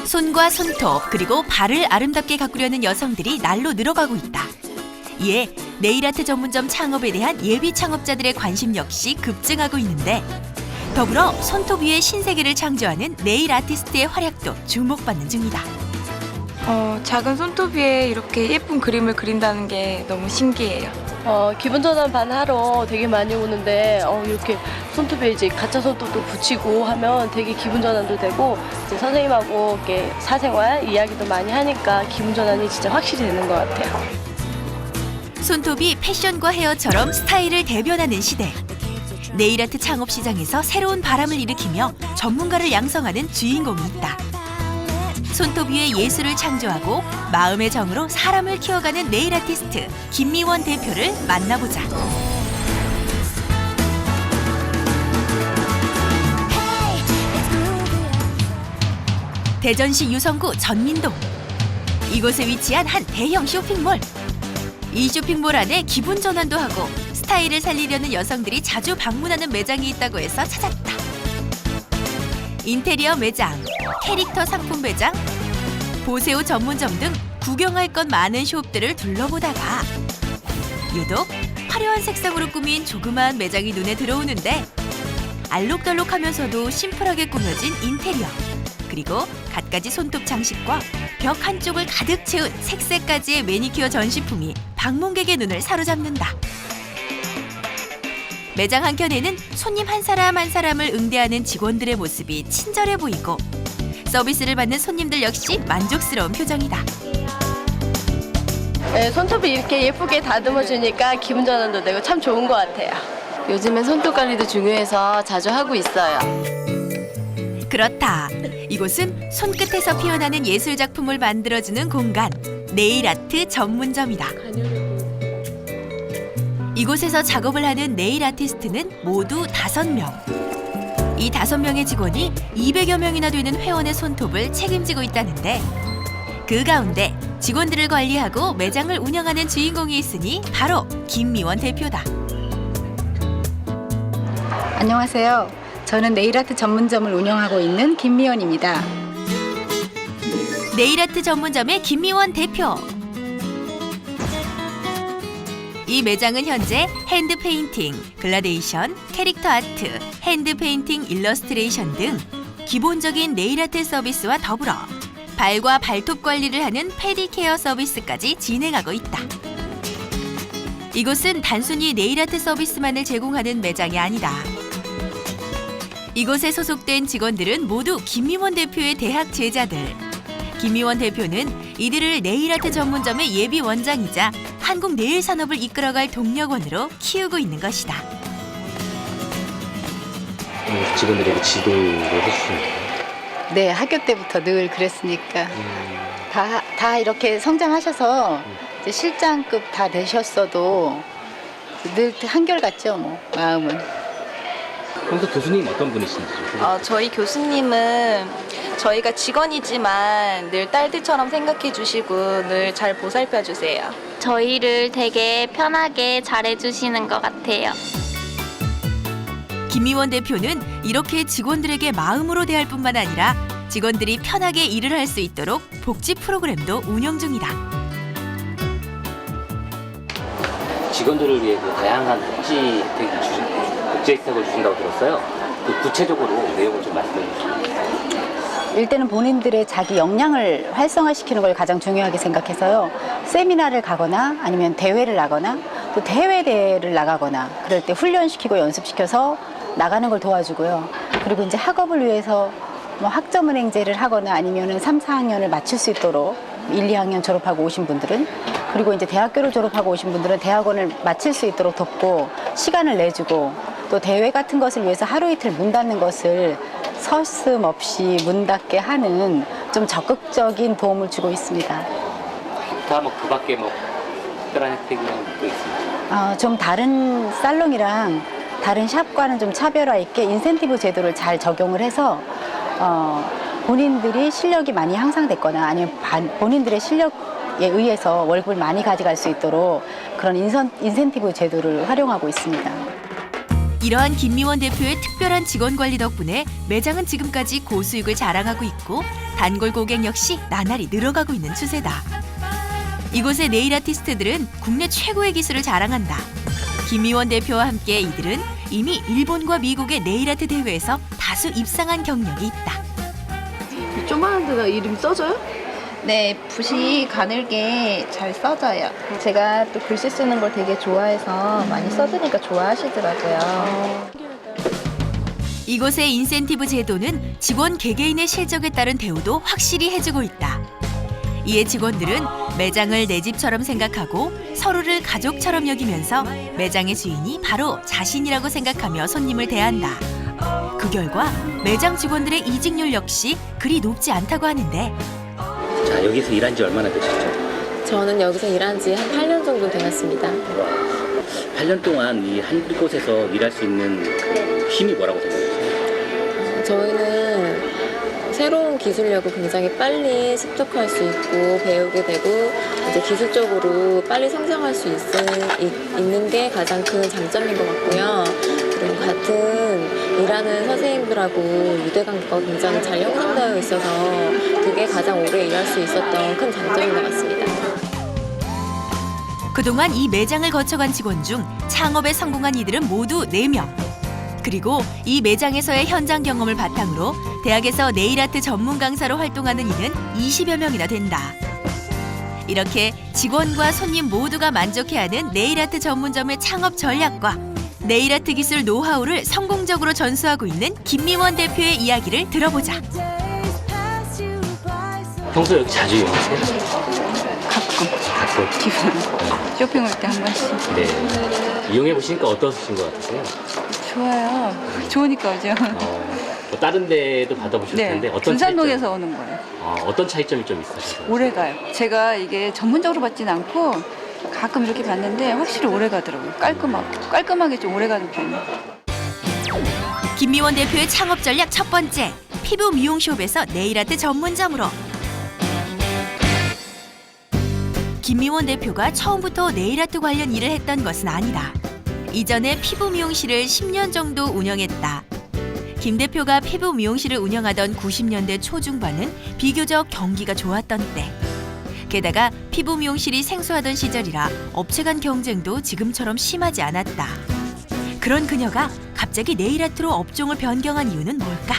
손과 손톱 그리고 발을 아름답게 가꾸려는 여성들이 날로 늘어가고 있다. 이에 네일아트 전문점 창업에 대한 예비 창업자들의 관심 역시 급증하고 있는데 더불어 손톱 위에 신세계를 창조하는 네일 아티스트의 활약도 주목받는 중이다. 작은 손톱 위에 이렇게 예쁜 그림을 그린다는 게 너무 신기해요. 기분 전환반 하러 되게 많이 오는데 이렇게 손톱에 이제 가짜 손톱도 붙이고 하면 되게 기분 전환도 되고 이제 선생님하고 이렇게 사생활 이야기도 많이 하니까 기분 전환이 진짜 확실히 되는 것 같아요. 손톱이 패션과 헤어처럼 스타일을 대변하는 시대. 네일아트 창업 시장에서 새로운 바람을 일으키며 전문가를 양성하는 주인공이 있다. 손톱 위에 예술을 창조하고 마음의 정으로 사람을 키워가는 네일 아티스트 김미원 대표를 만나보자. 대전시 유성구 전민동. 이곳에 위치한 한 대형 쇼핑몰. 이 쇼핑몰 안에 기분 전환도 하고 스타일을 살리려는 여성들이 자주 방문하는 매장이 있다고 해서 찾았다. 인테리어 매장, 캐릭터 상품 매장, 보세오 전문점 등 구경할 것 많은 숍들을 둘러보다가 유독 화려한 색상으로 꾸민 조그마한 매장이 눈에 들어오는데 알록달록하면서도 심플하게 꾸며진 인테리어 그리고 갖가지 손톱 장식과 벽 한쪽을 가득 채운 색색까지의 매니큐어 전시품이 방문객의 눈을 사로잡는다. 매장 한켠에는 손님 한 사람 한 사람을 응대하는 직원들의 모습이 친절해 보이고 서비스를 받는 손님들 역시 만족스러운 표정이다. 네, 손톱이 이렇게 예쁘게 다듬어 주니까 기분 전환도 되고 참 좋은 것 같아요. 요즘엔 손톱 관리도 중요해서 자주 하고 있어요. 그렇다. 이곳은 손끝에서 피어나는 예술 작품을 만들어주는 공간, 네일 아트 전문점이다. 이곳에서 작업을 하는 네일 아티스트는 모두 5명. 이 5명의 직원이 200여 명이나 되는 회원의 손톱을 책임지고 있다는데 그 가운데 직원들을 관리하고 매장을 운영하는 주인공이 있으니 바로 김미원 대표다. 안녕하세요. 저는 네일아트 전문점을 운영하고 있는 김미연입니다. 네일아트 전문점의 김미원 대표. 이 매장은 현재 핸드 페인팅, 글라데이션, 캐릭터 아트, 핸드 페인팅 일러스트레이션 등 기본적인 네일 아트 서비스와 더불어 발과 발톱 관리를 하는 페디케어 서비스까지 진행하고 있다. 이곳은 단순히 네일 아트 서비스만을 제공하는 매장이 아니다. 이곳에 소속된 직원들은 모두 김미원 대표의 대학 제자들. 김미원 대표는 이들을 네일아트 전문점의 예비 원장이자 한국 네일 산업을 이끌어갈 동력원으로 키우고 있는 것이다. 직원들에게 지도를 해주십니까? 네, 학교 때부터 늘 그랬으니까 다 이렇게 성장하셔서 이제 실장급 다 되셨어도 늘 한결같죠, 뭐 마음은. 평소 교수님 어떤 분이신지? 저희 교수님은 저희가 직원이지만 늘 딸들처럼 생각해 주시고 늘 잘 보살펴 주세요. 저희를 되게 편하게 잘해주시는 것 같아요. 김미원 대표는 이렇게 직원들에게 마음으로 대할 뿐만 아니라 직원들이 편하게 일을 할 수 있도록 복지 프로그램도 운영 중이다. 직원들을 위해 다양한 복지 혜택을 주신다고 들었어요. 그 구체적으로 내용을 좀 말씀해 주시면. 일단은 본인들의 자기 역량을 활성화시키는 걸 가장 중요하게 생각해서요. 세미나를 가거나 아니면 대회를 나거나 또 해외대회를 나가거나 그럴 때 훈련시키고 연습시켜서 나가는 걸 도와주고요. 그리고 이제 학업을 위해서 뭐 학점은행제를 하거나 아니면은 3, 4학년을 마칠 수 있도록 1, 2학년 졸업하고 오신 분들은 그리고 이제 대학교를 졸업하고 오신 분들은 대학원을 마칠 수 있도록 돕고 시간을 내주고 또 대회 같은 것을 위해서 하루 이틀 문 닫는 것을 서슴없이 문 닫게 하는 좀 적극적인 도움을 주고 있습니다. 다 뭐 그 밖에 뭐 특별한 혜택이 또 있습니다. 좀 다른 살롱이랑 다른 샵과는 좀 차별화 있게 인센티브 제도를 잘 적용을 해서 본인들이 실력이 많이 향상됐거나 아니면 본인들의 실력에 의해서 월급을 많이 가져갈 수 있도록 그런 인센티브 제도를 활용하고 있습니다. 이러한 김미원 대표의 특별한 직원 관리 덕분에 매장은 지금까지 고수익을 자랑하고 있고 단골 고객 역시 나날이 늘어가고 있는 추세다. 이곳의 네일 아티스트들은 국내 최고의 기술을 자랑한다. 김미원 대표와 함께 이들은 이미 일본과 미국의 네일 아트 대회에서 다수 입상한 경력이 있다. 조그마한 데다 이름 써줘요? 네, 붓이 가늘게 잘 써져요. 제가 또 글씨 쓰는 걸 되게 좋아해서 많이 써드니까 좋아하시더라고요. 이곳의 인센티브 제도는 직원 개개인의 실적에 따른 대우도 확실히 해주고 있다. 이에 직원들은 매장을 내 집처럼 생각하고 서로를 가족처럼 여기면서 매장의 주인이 바로 자신이라고 생각하며 손님을 대한다. 그 결과 매장 직원들의 이직률 역시 그리 높지 않다고 하는데 자, 여기서 일한 지 얼마나 되셨죠? 저는 여기서 일한 지 한 8년 정도 되었습니다. 8년 동안 이 한 곳에서 일할 수 있는 그 힘이 뭐라고 생각하세요? 저희는 새로운 기술력을 굉장히 빨리 습득할 수 있고 배우게 되고 이제 기술적으로 빨리 성장할 수 있는 게 가장 큰 장점인 것 같고요. 그리고 같은 일하는 선생님들하고 유대관계가 굉장히 잘 형성되어 있어서 그게 가장 오래 일할 수 있었던 큰 장점인 것 같습니다. 그동안 이 매장을 거쳐간 직원 중 창업에 성공한 이들은 모두 4명. 그리고 이 매장에서의 현장 경험을 바탕으로 대학에서 네일아트 전문 강사로 활동하는 이는 20여 명이나 된다. 이렇게 직원과 손님 모두가 만족해하는 네일아트 전문점의 창업 전략과 네일아트 기술 노하우를 성공적으로 전수하고 있는 김미원 대표의 이야기를 들어보자. 평소에 여기 자주 이용하세요? 가끔. 기분 쇼핑 올 때 한 번씩. 네. 이용해 보시니까 어떠신 것 같으세요? 좋아요. 좋으니까 오죠. 뭐 다른 데도 받아보실 텐데 어떤 군산동에서 오는 거예요. 어떤 차이점이 좀 있으세요? 오래 가요. 제가 이게 전문적으로 받진 않고 가끔 이렇게 봤는데 확실히 오래 가더라고요. 깔끔하게 좀 오래 가는 편이에요. 김미원 대표의 창업 전략 첫 번째, 피부 미용숍에서 네일아트 전문점으로. 김미원 대표가 처음부터 네일아트 관련 일을 했던 것은 아니다. 이전에 피부 미용실을 10년 정도 운영했다. 김 대표가 피부 미용실을 운영하던 90년대 초중반은 비교적 경기가 좋았던 때. 게다가 피부 미용실이 생소하던 시절이라 업체 간 경쟁도 지금처럼 심하지 않았다. 그런 그녀가 갑자기 네일아트로 업종을 변경한 이유는 뭘까?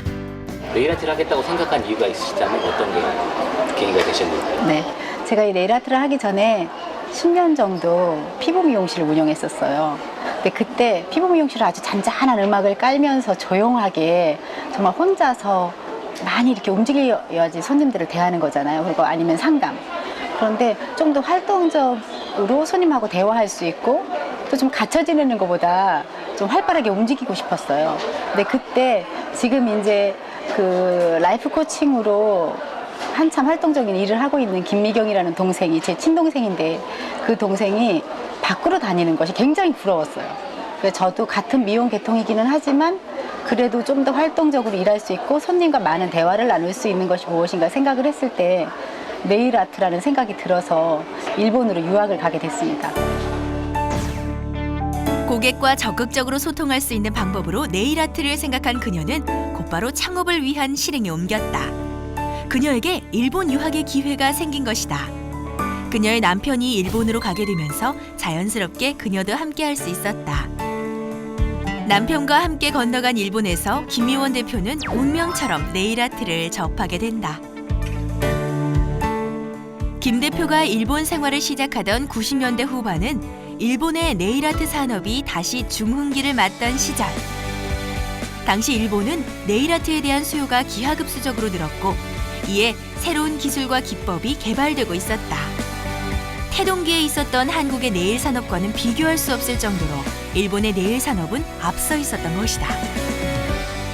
네일아트를 하겠다고 생각한 이유가 있으시다면 어떤 게 계기가 되셨는가요? 네, 제가 이 네일아트를 하기 전에 10년 정도 피부 미용실을 운영했었어요. 근데 그때 피부 미용실을 아주 잔잔한 음악을 깔면서 조용하게 정말 혼자서 많이 이렇게 움직여야지 손님들을 대하는 거잖아요. 그리고 아니면 상담. 그런데 좀 더 활동적으로 손님하고 대화할 수 있고 또 좀 갇혀 지내는 것보다 좀 활발하게 움직이고 싶었어요. 근데 그때 지금 이제 그 라이프 코칭으로 한참 활동적인 일을 하고 있는 김미경이라는 동생이 제 친동생인데 그 동생이 밖으로 다니는 것이 굉장히 부러웠어요. 그래서 저도 같은 미용 계통이기는 하지만 그래도 좀 더 활동적으로 일할 수 있고 손님과 많은 대화를 나눌 수 있는 것이 무엇인가 생각을 했을 때 네일 아트라는 생각이 들어서 일본으로 유학을 가게 됐습니다. 고객과 적극적으로 소통할 수 있는 방법으로 네일 아트를 생각한 그녀는 곧바로 창업을 위한 실행에 옮겼다. 그녀에게 일본 유학의 기회가 생긴 것이다. 그녀의 남편이 일본으로 가게 되면서 자연스럽게 그녀도 함께할 수 있었다. 남편과 함께 건너간 일본에서 김미원 대표는 운명처럼 네일 아트를 접하게 된다. 김 대표가 일본 생활을 시작하던 90년대 후반은 일본의 네일 아트 산업이 다시 중흥기를 맞던 시절. 당시 일본은 네일 아트에 대한 수요가 기하급수적으로 늘었고 이에 새로운 기술과 기법이 개발되고 있었다. 태동기에 있었던 한국의 네일 산업과는 비교할 수 없을 정도로 일본의 네일 산업은 앞서 있었던 것이다.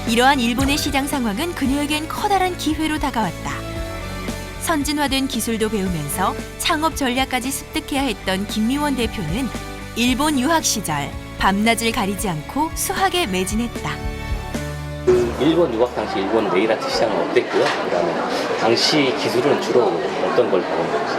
이러한 일본의 시장 상황은 그녀에겐 커다란 기회로 다가왔다. 선진화된 기술도 배우면서 창업 전략까지 습득해야 했던 김미원 대표는 일본 유학 시절 밤낮을 가리지 않고 수학에 매진했다. 일본 유학 당시 일본 네일아트 시장은 어땠고요? 그다음에 당시 기술은 주로 어떤 걸 배운 건지?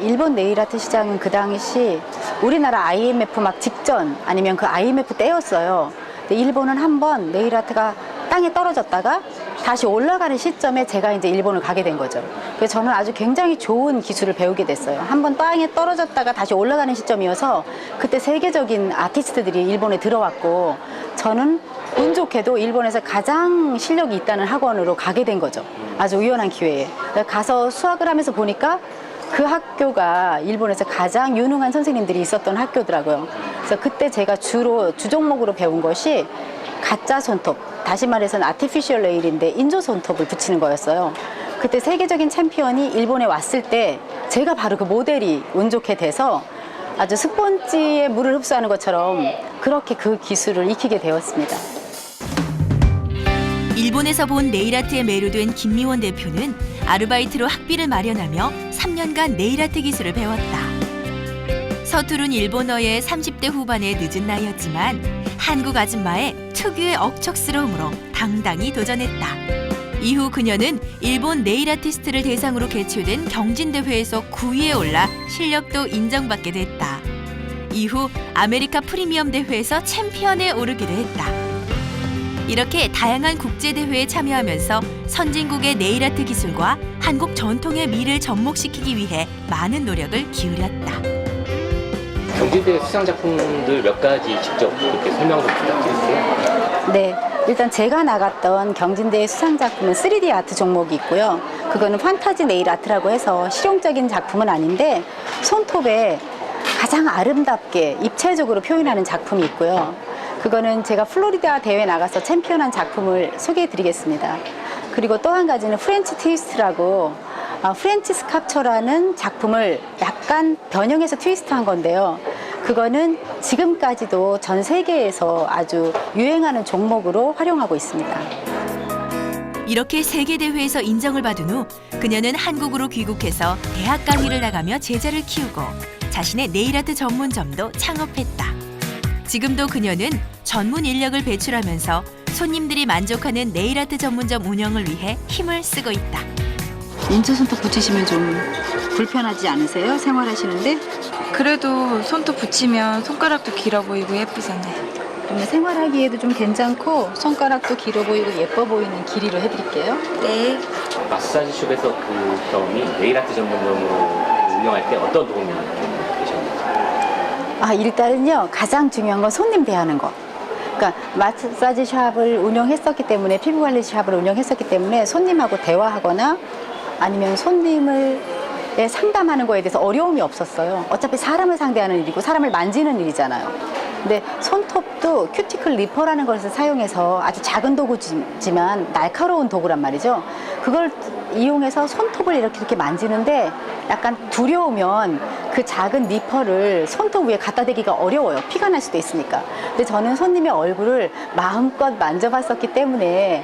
일본 네일 아트 시장은 그 당시 우리나라 IMF 막 직전 아니면 그 IMF 때였어요. 근데 일본은 한번 네일 아트가 땅에 떨어졌다가 다시 올라가는 시점에 제가 이제 일본을 가게 된 거죠. 그래서 저는 아주 굉장히 좋은 기술을 배우게 됐어요. 한번 땅에 떨어졌다가 다시 올라가는 시점이어서 그때 세계적인 아티스트들이 일본에 들어왔고 저는 운 좋게도 일본에서 가장 실력이 있다는 학원으로 가게 된 거죠. 아주 우연한 기회에. 가서 수학을 하면서 보니까 그 학교가 일본에서 가장 유능한 선생님들이 있었던 학교더라고요. 그래서 그때 제가 주로 주종목으로 배운 것이 가짜 손톱, 다시 말해서는 아티피셜 네일인데 인조 손톱을 붙이는 거였어요. 그때 세계적인 챔피언이 일본에 왔을 때 제가 바로 그 모델이 운 좋게 돼서 아주 스펀지에 물을 흡수하는 것처럼 그렇게 그 기술을 익히게 되었습니다. 일본에서 본 네일아트에 매료된 김미원 대표는 아르바이트로 학비를 마련하며 3년간 네일아트 기술을 배웠다. 서투른 일본어에 30대 후반의 늦은 나이였지만 한국 아줌마의 특유의 억척스러움으로 당당히 도전했다. 이후 그녀는 일본 네일 아티스트를 대상으로 개최된 경진대회에서 9위에 올라 실력도 인정받게 됐다. 이후 아메리카 프리미엄 대회에서 챔피언에 오르기도 했다. 이렇게 다양한 국제대회에 참여하면서 선진국의 네일아트 기술과 한국 전통의 미를 접목시키기 위해 많은 노력을 기울였다. 경진대회 수상 작품들 몇 가지 직접 이렇게 설명 좀 부탁드릴게요. 네, 일단 제가 나갔던 경진대회 수상 작품은 3D 아트 종목이 있고요. 그거는 판타지 네일 아트라고 해서 실용적인 작품은 아닌데 손톱에 가장 아름답게 입체적으로 표현하는 작품이 있고요. 그거는 제가 플로리다 대회 나가서 챔피언한 작품을 소개해 드리겠습니다. 그리고 또 한 가지는 프렌치 트위스트라고 프렌치 스캅처라는 작품을 약간 변형해서 트위스트한 건데요. 그거는 지금까지도 전 세계에서 아주 유행하는 종목으로 활용하고 있습니다. 이렇게 세계대회에서 인정을 받은 후 그녀는 한국으로 귀국해서 대학 강의를 나가며 제자를 키우고 자신의 네일아트 전문점도 창업했다. 지금도 그녀는 전문 인력을 배출하면서 손님들이 만족하는 네일아트 전문점 운영을 위해 힘을 쓰고 있다. 인조 손톱 붙이시면 좀 불편하지 않으세요? 생활하시는데? 그래도 손톱 붙이면 손가락도 길어 보이고 예쁘잖아요. 그러면 생활하기에도 좀 괜찮고 손가락도 길어 보이고 예뻐 보이는 길이로 해드릴게요. 네. 마사지숍에서 그 경험이 네일아트 전문점으로 운영할 때 어떤 도움이 되셨나요? 일단은요, 가장 중요한 건 손님 대하는 거. 그러니까 마사지 샵을 운영했었기 때문에, 피부관리 샵을 운영했었기 때문에 손님하고 대화하거나 아니면 손님을 상담하는 거에 대해서 어려움이 없었어요. 어차피 사람을 상대하는 일이고 사람을 만지는 일이잖아요. 근데 손톱도 큐티클 리퍼라는 것을 사용해서 아주 작은 도구지만 날카로운 도구란 말이죠. 그걸 이용해서 손톱을 이렇게 만지는데 약간 두려우면 그 작은 니퍼를 손톱 위에 갖다 대기가 어려워요. 피가 날 수도 있으니까. 근데 저는 손님의 얼굴을 마음껏 만져봤었기 때문에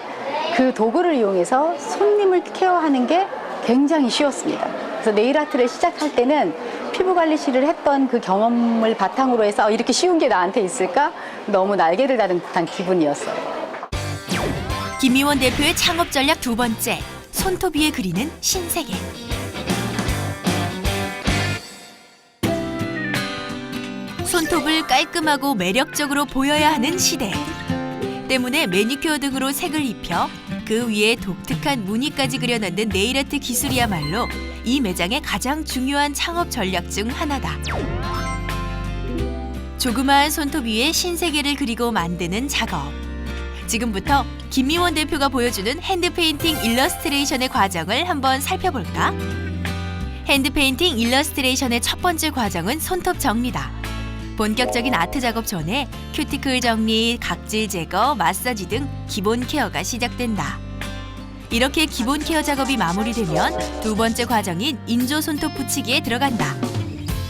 그 도구를 이용해서 손님을 케어하는 게 굉장히 쉬웠습니다. 그래서 네일 아트를 시작할 때는 피부관리실을 했던 그 경험을 바탕으로 해서 이렇게 쉬운 게 나한테 있을까? 너무 날개를 다른 듯한 기분이었어요. 김미원 대표의 창업 전략 두 번째, 손톱 위에 그리는 신세계. 손톱을 깔끔하고 매력적으로 보여야 하는 시대. 때문에 매니큐어 등으로 색을 입혀 그 위에 독특한 무늬까지 그려넣는 네일아트 기술이야말로 이 매장의 가장 중요한 창업 전략 중 하나다. 조그마한 손톱 위에 신세계를 그리고 만드는 작업. 지금부터 김미원 대표가 보여주는 핸드페인팅 일러스트레이션의 과정을 한번 살펴볼까? 핸드페인팅 일러스트레이션의 첫 번째 과정은 손톱 정리다. 본격적인 아트 작업 전에 큐티클 정리, 각질 제거, 마사지 등 기본 케어가 시작된다. 이렇게 기본 케어 작업이 마무리되면 두 번째 과정인 인조 손톱 붙이기에 들어간다.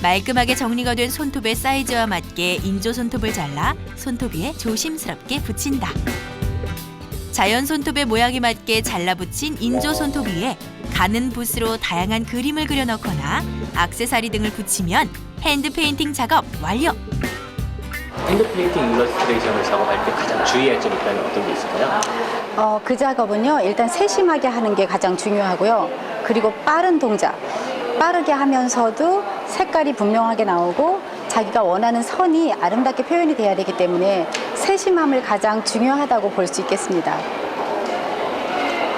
말끔하게 정리가 된 손톱의 사이즈와 맞게 인조 손톱을 잘라 손톱 위에 조심스럽게 붙인다. 자연 손톱의 모양에 맞게 잘라 붙인 인조 손톱 위에 가는 붓으로 다양한 그림을 그려 넣거나 액세서리 등을 붙이면 핸드 페인팅 작업 완료! 핸드페인팅 일러스트레이션을 작업할 때 가장 주의할 점이 있다면 어떤 게 있을까요? 그 작업은요, 일단 세심하게 하는 게 가장 중요하고요. 그리고 빠른 동작, 빠르게 하면서도 색깔이 분명하게 나오고 자기가 원하는 선이 아름답게 표현이 돼야 되기 때문에 세심함을 가장 중요하다고 볼 수 있겠습니다.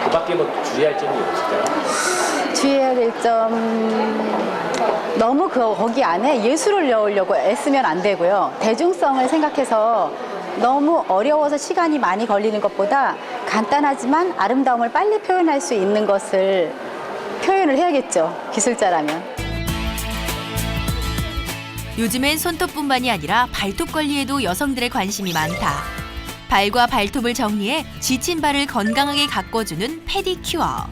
그 밖에 뭐 주의할 점이 없을까요? 주의해야 될 점, 너무 거기 안에 예술을 넣으려고 애쓰면 안 되고요. 대중성을 생각해서 너무 어려워서 시간이 많이 걸리는 것보다 간단하지만 아름다움을 빨리 표현할 수 있는 것을 표현을 해야겠죠. 기술자라면. 요즘엔 손톱뿐만이 아니라 발톱 관리에도 여성들의 관심이 많다. 발과 발톱을 정리해 지친 발을 건강하게 가꿔주는 페디큐어.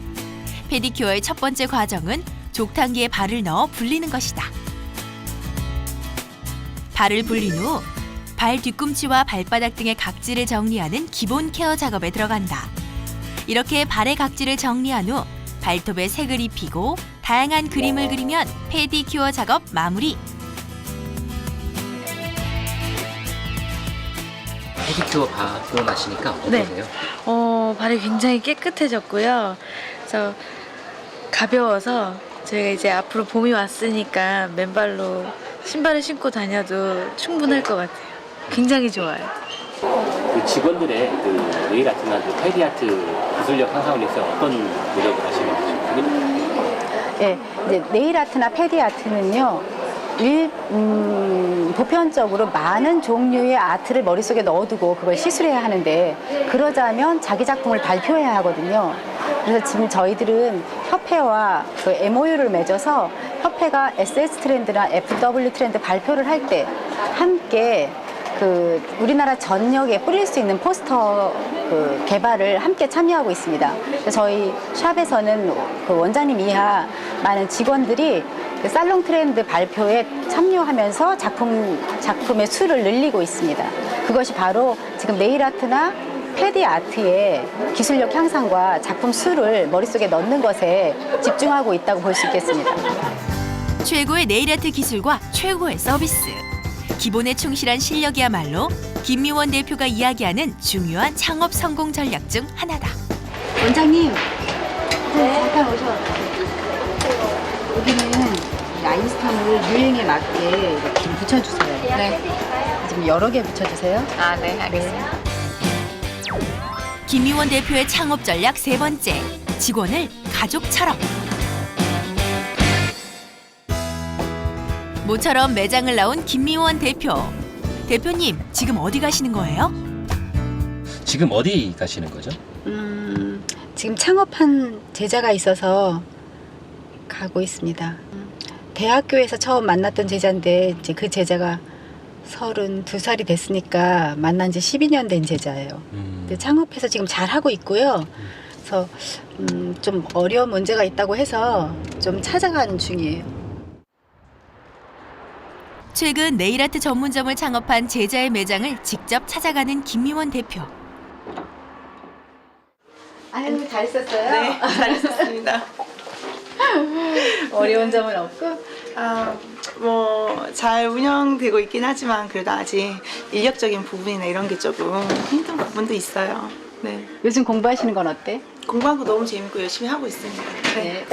페디큐어의 첫 번째 과정은 족탕기에 발을 넣어 불리는 것이다. 발을 불린 후 발 뒤꿈치와 발바닥 등의 각질을 정리하는 기본 케어 작업에 들어간다. 이렇게 발의 각질을 정리한 후 발톱에 색을 입히고 다양한 그림을 그리면 페디큐어 작업 마무리. 페디큐어 받고 나시니까 어떠세요? 발이 굉장히 깨끗해졌고요. 그래서 가벼워서 저희가 이제 앞으로 봄이 왔으니까 맨발로 신발을 신고 다녀도 충분할 것 같아요. 굉장히 좋아요. 그 직원들의 그 네일 아트나 그 페디아트 기술력 향상을 위해서 어떤 노력을 하시는 거죠? 네, 이제 네일 아트나 페디 아트는요. 보편적으로 많은 종류의 아트를 머릿속에 넣어두고 그걸 시술해야 하는데 그러자면 자기 작품을 발표해야 하거든요. 그래서 지금 저희들은 협회와 그 MOU를 맺어서 협회가 SS 트렌드나 FW 트렌드 발표를 할 때 함께 그 우리나라 전역에 뿌릴 수 있는 포스터 그 개발을 함께 참여하고 있습니다. 그래서 저희 샵에서는 그 원장님 이하 많은 직원들이 그 살롱 트렌드 발표에 참여하면서 작품의 수를 늘리고 있습니다. 그것이 바로 지금 네일 아트나 패디 아트의 기술력 향상과 작품 수를 머릿속에 넣는 것에 집중하고 있다고 볼 수 있겠습니다. 최고의 네일아트 기술과 최고의 서비스. 기본에 충실한 실력이야말로 김미원 대표가 이야기하는 중요한 창업 성공 전략 중 하나다. 원장님, 잠깐 오셔. 여기는 라인스탐을 유행에 맞게 이렇게 붙여주세요. 네. 지금 여러 개 붙여주세요. 아, 네, 알겠습니다. 김미원 대표의 창업 전략 세 번째, 직원을 가족처럼. 모처럼 매장을 나온 김미원 대표. 대표님, 지금 어디 가시는 거예요? 지금 어디 가시는 거죠? 지금 창업한 제자가 있어서 가고 있습니다. 대학교에서 처음 만났던 제자인데 이제 그 제자가 32살이 됐으니까 만난 지 12년 된 제자예요. 근데 창업해서 지금 잘하고 있고요. 그래서 좀 어려운 문제가 있다고 해서 좀 찾아가는 중이에요. 최근 네일아트 전문점을 창업한 제자의 매장을 직접 찾아가는 김미원 대표. 아유, 잘 썼어요? 네, 잘했습니다. 어려운 점은 없고? 잘 운영되고 있긴 하지만 그래도 아직 인력적인 부분이나 이런 게 조금 힘든 부분도 있어요. 네. 요즘 공부하시는 건 어때? 공부한 거 너무 재밌고 열심히 하고 있습니다. 네.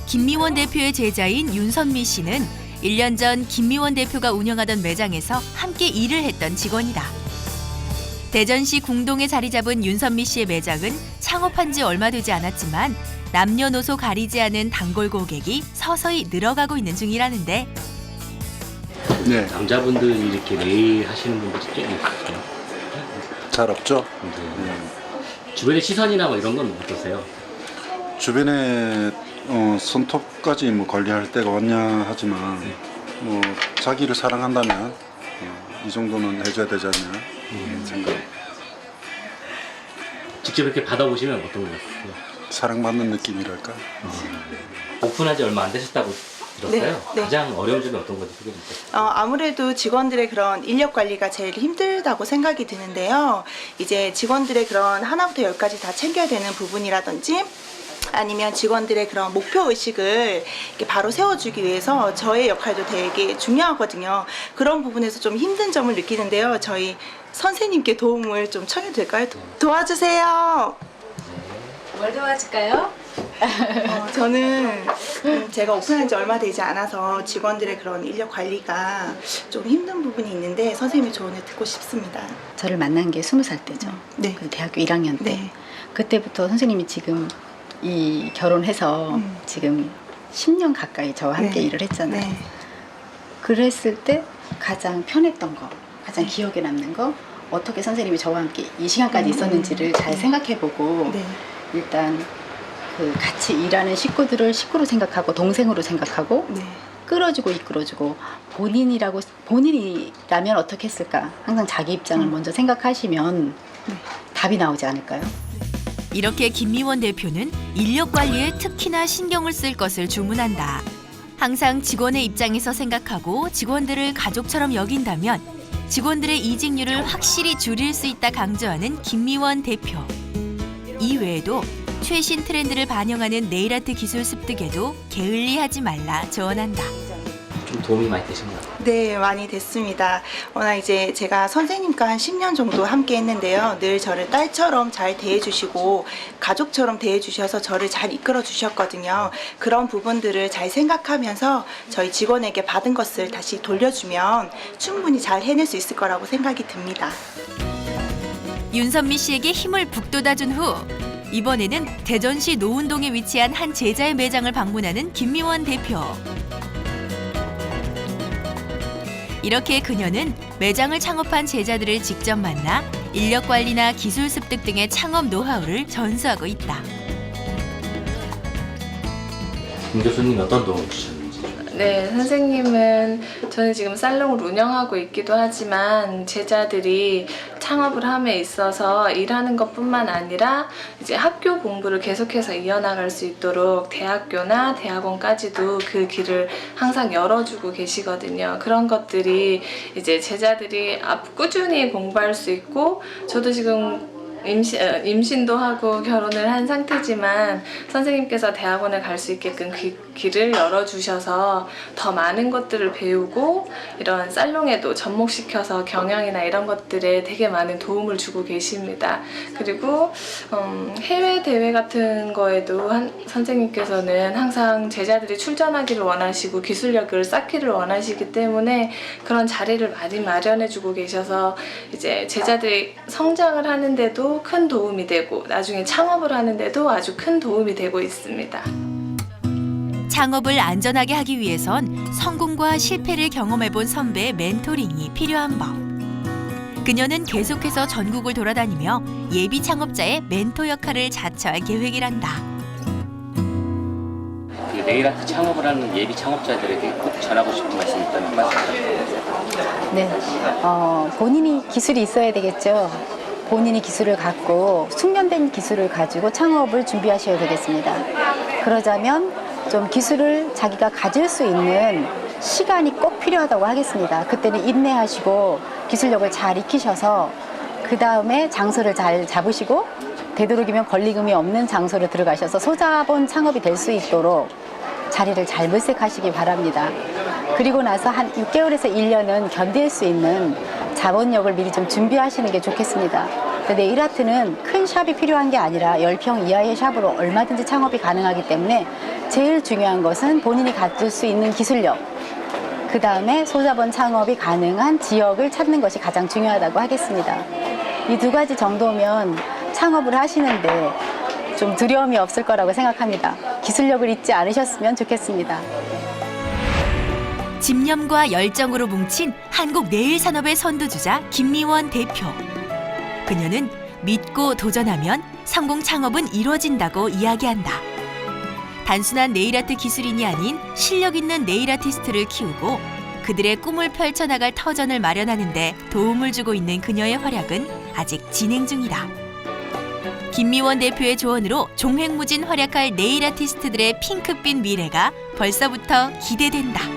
김미원 대표의 제자인 윤선미 씨는 1년 전 김미원 대표가 운영하던 매장에서 함께 일을 했던 직원이다. 대전시 궁동에 자리 잡은 윤선미 씨의 매장은 창업한 지 얼마 되지 않았지만 남녀노소 가리지 않은 단골 고객이 서서히 늘어가고 있는 중이라는데. 네, 남자분들 이렇게 네일 하시는 분들이 꽤 있어요. 잘 없죠. 주변의 시선이나 뭐 이런 건 어떠세요? 주변에 손톱까지 뭐 관리할 때가 왔냐 하지만 뭐 자기를 사랑한다면 이 정도는 해줘야 되지 않냐 생각. 직접 이렇게 받아보시면 어떤 것 같아요? 사랑받는 느낌이랄까. 오픈한 지 얼마 안 되셨다고 들었어요? 네, 네. 가장 어려운 점이 어떤 건지 소개해 주세요. 아무래도 직원들의 그런 인력 관리가 제일 힘들다고 생각이 드는데요. 이제 직원들의 그런 하나부터 열까지 다 챙겨야 되는 부분이라든지 아니면 직원들의 그런 목표 의식을 이렇게 바로 세워주기 위해서 저의 역할도 되게 중요하거든요. 그런 부분에서 좀 힘든 점을 느끼는데요. 저희 선생님께 도움을 좀 청해도 될까요? 도와주세요. 뭘 도와줄까요? 저는 제가 오픈한 지 얼마 되지 않아서 직원들의 그런 인력 관리가 좀 힘든 부분이 있는데 선생님의 조언을 듣고 싶습니다. 저를 만난 게 20살 때죠. 네. 그 대학교 1학년 때. 네. 그때부터 선생님이 지금 이 결혼해서 지금 10년 가까이 저와 함께 네. 일을 했잖아요. 네. 그랬을 때 가장 편했던 거, 가장 기억에 남는 거, 어떻게 선생님이 저와 함께 이 시간까지 있었는지를 잘 생각해보고 네. 일단 그 같이 일하는 식구들을 식구로 생각하고 동생으로 생각하고 네. 끌어주고 이끌어주고 본인이라면 어떻게 했을까? 항상 자기 입장을 먼저 생각하시면 답이 나오지 않을까요? 이렇게 김미원 대표는 인력 관리에 특히나 신경을 쓸 것을 주문한다. 항상 직원의 입장에서 생각하고 직원들을 가족처럼 여긴다면 직원들의 이직률을 확실히 줄일 수 있다 강조하는 김미원 대표. 이외에도 최신 트렌드를 반영하는 네일아트 기술 습득에도 게을리하지 말라 조언한다. 좀 도움이 많이 되신가요? 네, 많이 됐습니다. 워낙 이제 제가 선생님과 한 10년 정도 함께 했는데요. 늘 저를 딸처럼 잘 대해주시고 가족처럼 대해주셔서 저를 잘 이끌어 주셨거든요. 그런 부분들을 잘 생각하면서 저희 직원에게 받은 것을 다시 돌려주면 충분히 잘 해낼 수 있을 거라고 생각이 듭니다. 윤선미 씨에게 힘을 북돋아준 후 이번에는 대전시 노운동에 위치한 한 제자의 매장을 방문하는 김미원 대표. 이렇게 그녀는 매장을 창업한 제자들을 직접 만나 인력 관리나 기술 습득 등의 창업 노하우를 전수하고 있다. 김 교수님 어떤 도움을 주셨는지? 네, 선생님은 저는 지금 살롱을 운영하고 있기도 하지만 제자들이 창업을 함에 있어서 일하는 것뿐만 아니라 이제 학교 공부를 계속해서 이어나갈 수 있도록 대학교나 대학원까지도 그 길을 항상 열어주고 계시거든요. 그런 것들이 이제 제자들이 꾸준히 공부할 수 있고 저도 지금 임신도 하고 결혼을 한 상태지만 선생님께서 대학원을 갈 수 있게끔 그 길을 열어주셔서 더 많은 것들을 배우고 이런 살롱에도 접목시켜서 경영이나 이런 것들에 되게 많은 도움을 주고 계십니다. 그리고 해외 대회 같은 거에도 선생님께서는 항상 제자들이 출전하기를 원하시고 기술력을 쌓기를 원하시기 때문에 그런 자리를 많이 마련해주고 계셔서 이제 제자들이 성장을 하는데도 큰 도움이 되고 나중에 창업을 하는데도 아주 큰 도움이 되고 있습니다. 창업을 안전하게 하기 위해선 성공과 실패를 경험해본 선배의 멘토링이 필요한 법. 그녀는 계속해서 전국을 돌아다니며 예비 창업자의 멘토 역할을 자처할 계획이란다. 그 네일아트 창업을 하는 예비 창업자들에게 꼭 전하고 싶은 말씀이 있다면 한 말씀 부탁드립니다. 네, 본인이 기술이 있어야 되겠죠. 본인이 기술을 갖고 숙련된 기술을 가지고 창업을 준비하셔야 되겠습니다. 그러자면 좀 기술을 자기가 가질 수 있는 시간이 꼭 필요하다고 하겠습니다. 그때는 인내하시고 기술력을 잘 익히셔서 그 다음에 장소를 잘 잡으시고 되도록이면 권리금이 없는 장소로 들어가셔서 소자본 창업이 될 수 있도록 자리를 잘 물색하시기 바랍니다. 그리고 나서 한 6개월에서 1년은 견딜 수 있는 자본력을 미리 좀 준비하시는 게 좋겠습니다. 네일아트는 큰 샵이 필요한 게 아니라 10평 이하의 샵으로 얼마든지 창업이 가능하기 때문에 제일 중요한 것은 본인이 가질 수 있는 기술력, 그 다음에 소자본 창업이 가능한 지역을 찾는 것이 가장 중요하다고 하겠습니다. 이 두 가지 정도면 창업을 하시는데 좀 두려움이 없을 거라고 생각합니다. 기술력을 잊지 않으셨으면 좋겠습니다. 집념과 열정으로 뭉친 한국 네일 산업의 선두주자 김미원 대표. 그녀는 믿고 도전하면 성공 창업은 이루어진다고 이야기한다. 단순한 네일아트 기술인이 아닌 실력 있는 네일 아티스트를 키우고 그들의 꿈을 펼쳐나갈 터전을 마련하는 데 도움을 주고 있는 그녀의 활약은 아직 진행 중이다. 김미원 대표의 조언으로 종횡무진 활약할 네일 아티스트들의 핑크빛 미래가 벌써부터 기대된다.